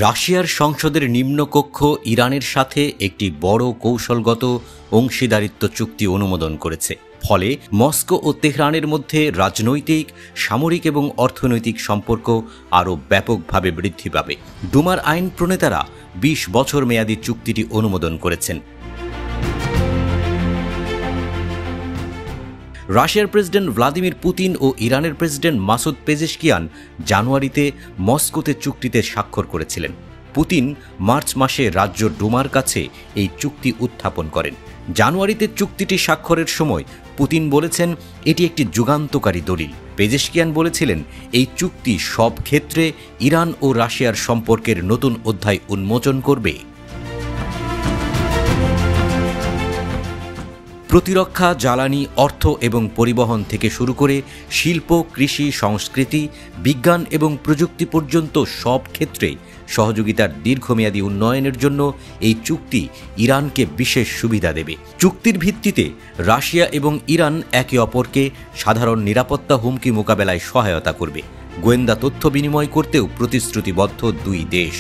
রাশিয়ার সংসদের নিম্নকক্ষ ইরানের সাথে একটি বড় কৌশলগত অংশীদারিত্ব চুক্তি অনুমোদন করেছে। ফলে মস্কো ও তেহরানের মধ্যে রাজনৈতিক, সামরিক এবং অর্থনৈতিক সম্পর্ক আরও ব্যাপকভাবে বৃদ্ধি পাবে। ডুমার আইন প্রণেতারা ২০ বছর মেয়াদী চুক্তিটি অনুমোদন করেছেন। রাশিয়ার প্রেসিডেন্ট ভ্লাদিমির পুতিন ও ইরানের প্রেসিডেন্ট মাসুদ পেজেশকিয়ান জানুয়ারিতে মস্কোতে চুক্তিতে স্বাক্ষর করেছিলেন। পুতিন মার্চ মাসে রাজ্য ডুমার কাছে এই চুক্তি উত্থাপন করেন। জানুয়ারিতে চুক্তিটি স্বাক্ষরের সময় পুতিন বলেছেন এটি একটি যুগান্তকারী দলিল। পেজেশকিয়ান বলেছিলেন এই চুক্তি সব ক্ষেত্রে ইরান ও রাশিয়ার সম্পর্কের নতুন অধ্যায় উন্মোচন করবে। প্রতিরক্ষা, জ্বালানি, অর্থ এবং পরিবহন থেকে শুরু করে শিল্প, কৃষি, সংস্কৃতি, বিজ্ঞান এবং প্রযুক্তি পর্যন্ত সব ক্ষেত্রে সহযোগিতার দীর্ঘমেয়াদী উন্নয়নের জন্য এই চুক্তি ইরানকে বিশেষ সুবিধা দেবে। চুক্তির ভিত্তিতে রাশিয়া এবং ইরান একে অপরকে সাধারণ নিরাপত্তা হুমকি মোকাবেলায় সহায়তা করবে। গোয়েন্দা তথ্য বিনিময় করতেও প্রতিশ্রুতিবদ্ধ দুই দেশ।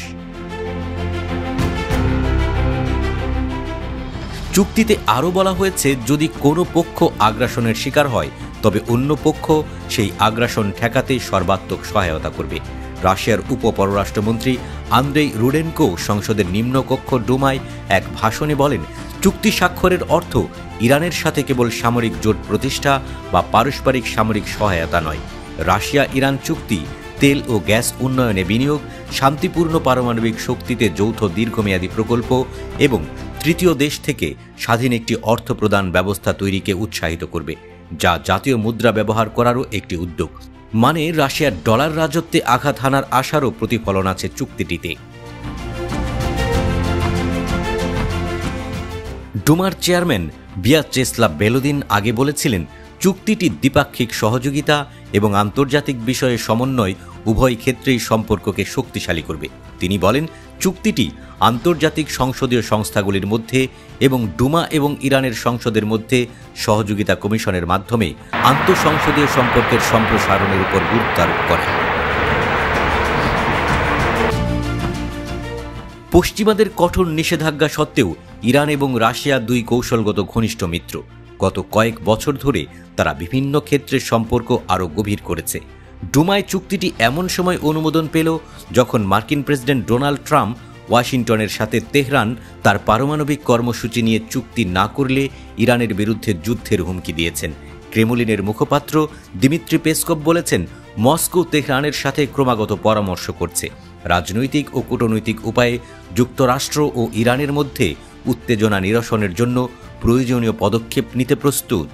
চুক্তিতে আরও বলা হয়েছে যদি কোনো পক্ষ আগ্রাসনের শিকার হয় তবে অন্য পক্ষ সেই আগ্রাসন ঠেকাতে সর্বাত্মক সহায়তা করবে। রাশিয়ার উপপররাষ্ট্রমন্ত্রী আন্দ্রেই রুডেনকো সংসদের নিম্নকক্ষ ডুমায় এক ভাষণে বলেন, চুক্তি স্বাক্ষরের অর্থ ইরানের সাথে কেবল সামরিক জোট প্রতিষ্ঠা বা পারস্পরিক সামরিক সহায়তা নয়। রাশিয়া ইরান চুক্তি তেল ও গ্যাস উন্নয়নে বিনিয়োগ, শান্তিপূর্ণ পারমাণবিক শক্তিতে যৌথ দীর্ঘমেয়াদী প্রকল্প এবং তৃতীয় দেশ থেকে স্বাধীন একটি অর্থ প্রদান ব্যবস্থা তৈরিকে উৎসাহিত করবে, যা জাতীয় মুদ্রা ব্যবহার করারও একটি উদ্যোগ। মানে রাশিয়ার ডলার রাজত্বে আঘাত হানার আশারও প্রতিফলন আছে চুক্তিটিতে। ডুমার চেয়ারম্যান ভিয়াচেস্লাভ ভেলোদিন আগে বলেছিলেন চুক্তিটি দ্বিপাক্ষিক সহযোগিতা এবং আন্তর্জাতিক বিষয়ে সমন্বয় উভয় ক্ষেত্রেই সম্পর্ককে শক্তিশালী করবে। তিনি বলেন চুক্তিটি আন্তর্জাতিক সংসদীয় সংস্থাগুলির মধ্যে এবং ডুমা এবং ইরানের সংসদের মধ্যে সহযোগিতা কমিশনের মাধ্যমে আন্তঃসংসদীয় সম্পর্কের সম্প্রসারণের উপর গুরুত্ব আরোপ করে। পশ্চিমাদের কঠোর নিষেধাজ্ঞা সত্ত্বেও ইরান এবং রাশিয়া দুই কৌশলগত ঘনিষ্ঠ মিত্র। গত কয়েক বছর ধরে তারা বিভিন্ন ক্ষেত্রে সম্পর্ক আরও গভীর করেছে। ডুমায় চুক্তিটি এমন সময় অনুমোদন পেল যখন মার্কিন প্রেসিডেন্ট ডোনাল্ড ট্রাম্প ওয়াশিংটনের সাথে তেহরান তার পারমাণবিক কর্মসূচি নিয়ে চুক্তি না করলে ইরানের বিরুদ্ধে যুদ্ধের হুমকি দিয়েছেন। ক্রেমলিনের মুখপাত্র দিমিত্রি পেসকভ বলেছেন মস্কো তেহরানের সাথে ক্রমাগত পরামর্শ করছে, রাজনৈতিক ও কূটনৈতিক উপায়ে যুক্তরাষ্ট্র ও ইরানের মধ্যে উত্তেজনা নিরসনের জন্য প্রয়োজনীয় পদক্ষেপ নিতে প্রস্তুত।